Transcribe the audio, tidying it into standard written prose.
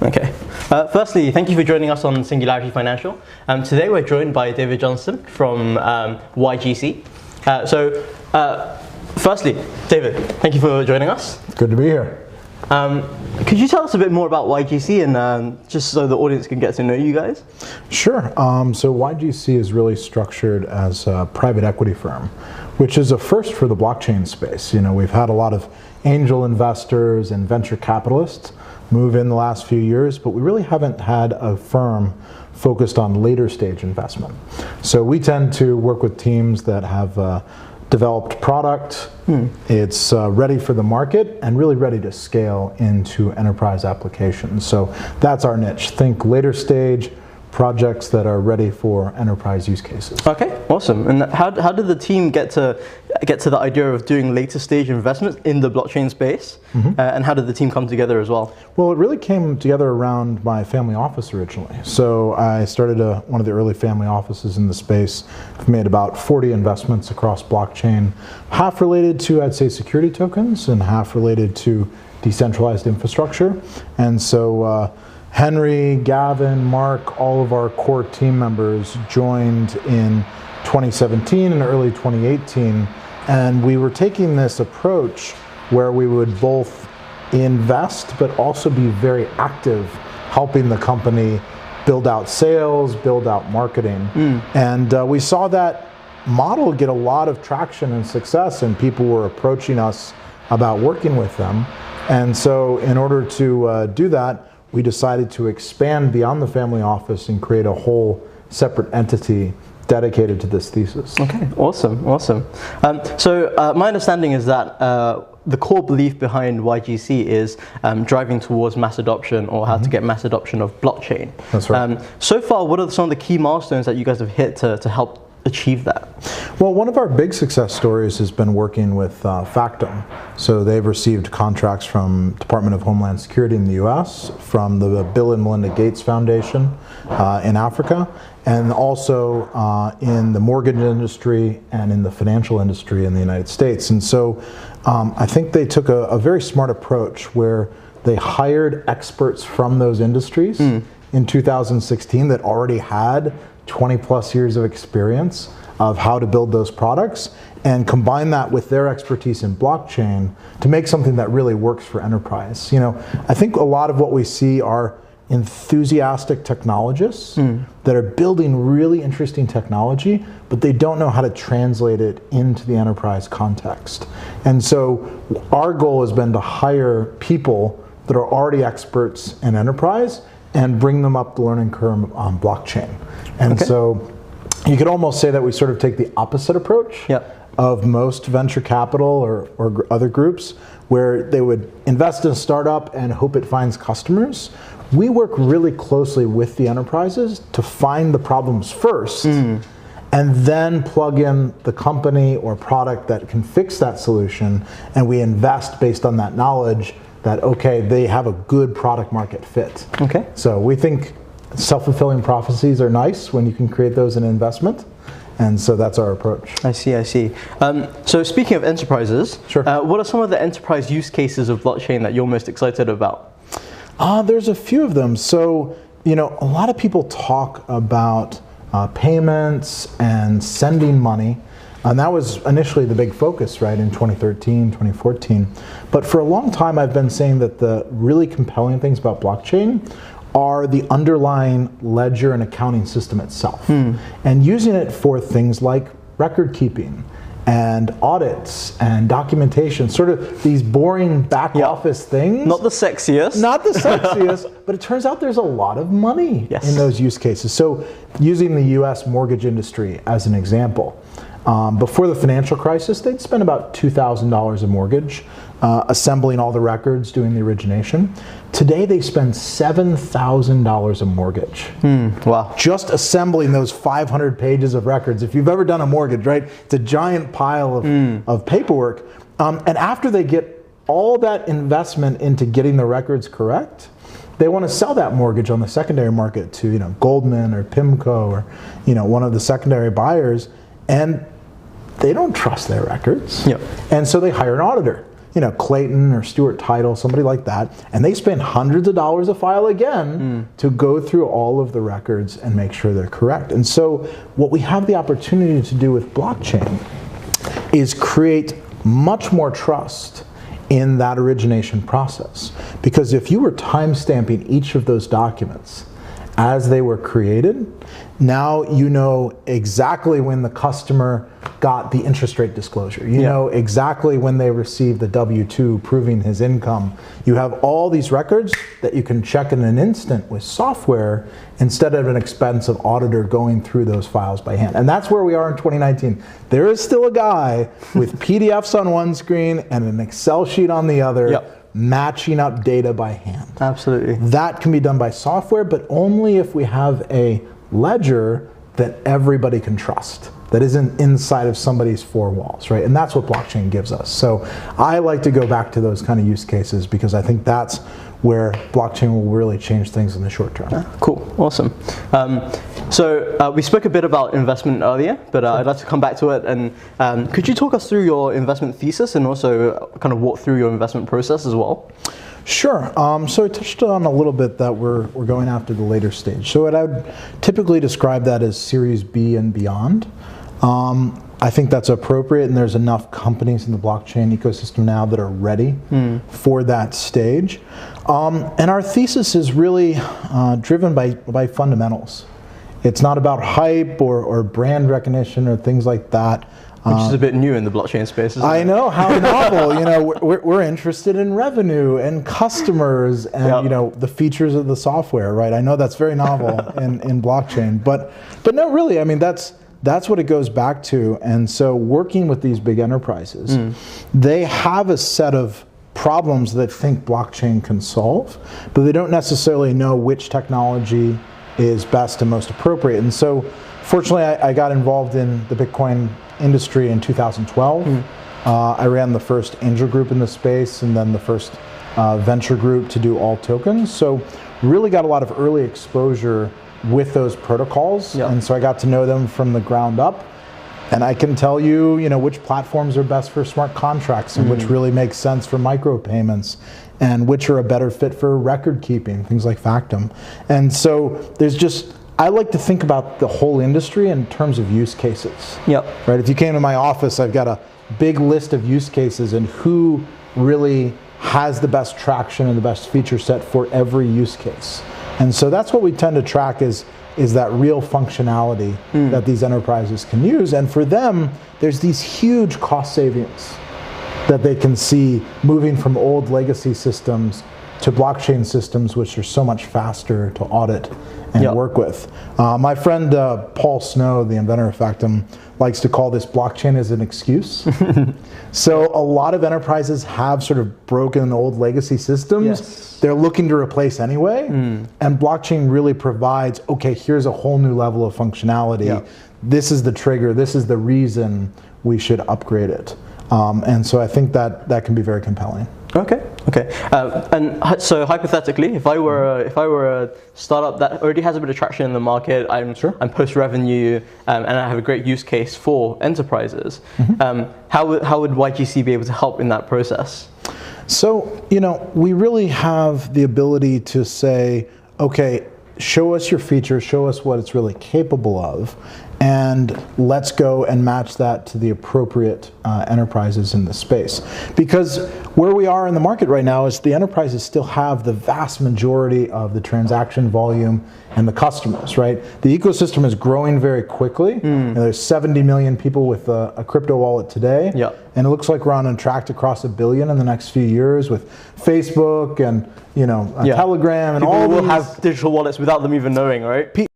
Okay. Firstly, thank you for joining us on Singularity Financial. Today we're joined by David Johnston from YGC. Firstly, David, thank you for joining us. Good to be here. Could you tell us a bit more about YGC and just so the audience can get to know you guys? Sure. So YGC is really structured as a private equity firm, which is a first for the blockchain space. You know, we've had a lot of angel investors and venture capitalists move in the last few years, but we really haven't had a firm focused on later stage investment. So we tend to work with teams that have developed product, it's ready for the market and really ready to scale into enterprise applications. So that's our niche. Think later stage projects that are ready for enterprise use cases. Okay, awesome. And how did the team get to the idea of doing later stage investments in the blockchain space? And how did the team come together as well? Well, it really came together around my family office originally. So I started one of the early family offices in the space. I've made about 40 investments across blockchain, half related to, I'd say, security tokens and half related to decentralized infrastructure. And so Henry, Gavin, Mark, all of our core team members joined in 2017 and early 2018, and we were taking this approach where we would both invest but also be very active, helping the company build out sales, build out marketing. And we saw that model get a lot of traction and success, and people were approaching us about working with them. And so in order to do that, we decided to expand beyond the family office and create a whole separate entity dedicated to this thesis. Okay, awesome. So my understanding is that the core belief behind YGC is driving towards mass adoption, or how to get mass adoption of blockchain. That's right. So far, what are some of the key milestones that you guys have hit to help achieve that? Well, one of our big success stories has been working with Factum. So they've received contracts from Department of Homeland Security in the US, from the Bill and Melinda Gates Foundation in Africa, and also in the mortgage industry and in the financial industry in the United States. And so I think they took a very smart approach where they hired experts from those industries in 2016 that already had 20 plus years of experience of how to build those products, and combine that with their expertise in blockchain to make something that really works for enterprise. You know, I think a lot of what we see are enthusiastic technologists that are building really interesting technology, but they don't know how to translate it into the enterprise context. And so our goal has been to hire people that are already experts in enterprise and bring them up the learning curve on blockchain. And so you could almost say that we sort of take the opposite approach of most venture capital or other groups, where they would invest in a startup and hope it finds customers. We work really closely with the enterprises to find the problems first, and then plug in the company or product that can fix that solution, and we invest based on that knowledge that, okay, they have a good product market fit. Okay. So we think self-fulfilling prophecies are nice when you can create those in investment, and so that's our approach. I see. So speaking of enterprises, what are some of the enterprise use cases of blockchain that you're most excited about? There's a few of them. So, you know, a lot of people talk about payments and sending money. And that was initially the big focus, right, in 2013, 2014. But for a long time, I've been saying that the really compelling things about blockchain are the underlying ledger and accounting system itself. And using it for things like record keeping and audits and documentation, sort of these boring back office things. Not the sexiest. Not the sexiest, but it turns out there's a lot of money in those use cases. So using the US mortgage industry as an example, before the financial crisis, they'd spend about $2,000 a mortgage, assembling all the records, doing the origination. Today they spend $7,000 a mortgage. Wow. Just assembling those 500 pages of records. If you've ever done a mortgage, right, it's a giant pile of paperwork. And after they get all that investment into getting the records correct, they want to sell that mortgage on the secondary market to, you know, Goldman or PIMCO or, you know, one of the secondary buyers, and they don't trust their records. And so they hire an auditor Clayton or Stuart Title, somebody like that, and they spend hundreds of dollars a file again to go through all of the records and make sure they're correct. And so what we have the opportunity to do with blockchain is create much more trust in that origination process. Because if you were timestamping each of those documents as they were created, now you know exactly when the customer got the interest rate disclosure. You know exactly when they received the W-2 proving his income. You have all these records that you can check in an instant with software instead of an expensive auditor going through those files by hand. And that's where we are in 2019. There is still a guy with PDFs on one screen and an Excel sheet on the other, matching up data by hand. Absolutely. That can be done by software, but only if we have a ledger that everybody can trust, that isn't inside of somebody's four walls, right? And that's what blockchain gives us. So I like to go back to those kind of use cases because I think that's where blockchain will really change things in the short term. Cool, awesome. So we spoke a bit about investment earlier, but I'd like to come back to it. And could you talk us through your investment thesis and also kind of walk through your investment process as well? Sure. So I touched on a little bit that we're going after the later stage. So what I would typically describe that as Series B and beyond. I think that's appropriate, and there's enough companies in the blockchain ecosystem now that are ready for that stage. And our thesis is really driven by fundamentals. It's not about hype or brand recognition or things like that. Which is a bit new in the blockchain space, isn't it? I know, how novel. We're interested in revenue and customers and the features of the software, right? I know that's very novel in blockchain, but no, really, I mean that's what it goes back to. And so working with these big enterprises, they have a set of problems that think blockchain can solve, but they don't necessarily know which technology is best and most appropriate. And so fortunately, I got involved in the Bitcoin industry in 2012. I ran the first angel group in the space and then the first venture group to do all tokens. So really got a lot of early exposure with those protocols. And so I got to know them from the ground up. And I can tell you, which platforms are best for smart contracts and which really make sense for micropayments and which are a better fit for record keeping, things like Factom. And so I like to think about the whole industry in terms of use cases. Right? If you came to my office, I've got a big list of use cases and who really has the best traction and the best feature set for every use case. And so that's what we tend to track is that real functionality that these enterprises can use. And for them, there's these huge cost savings that they can see moving from old legacy systems to blockchain systems, which are so much faster to audit and work with. My friend Paul Snow, the inventor of Factom, likes to call this blockchain as an excuse. So a lot of enterprises have sort of broken old legacy systems. They're looking to replace anyway. And blockchain really provides, okay, here's a whole new level of functionality. This is the trigger. This is the reason we should upgrade it. And so I think that can be very compelling. Okay. And so hypothetically, if I were a startup that already has a bit of traction in the market, I'm post revenue, and I have a great use case for enterprises, how would YGC be able to help in that process? So we really have the ability to say, okay, show us your features, show us what it's really capable of, and let's go and match that to the appropriate enterprises in the space. Because where we are in the market right now is the enterprises still have the vast majority of the transaction volume and the customers, right? The ecosystem is growing very quickly. And there's 70 million people with a crypto wallet today. And it looks like we're on track to cross 1 billion in the next few years with Facebook and Telegram and people all will these have digital wallets without them even knowing, right?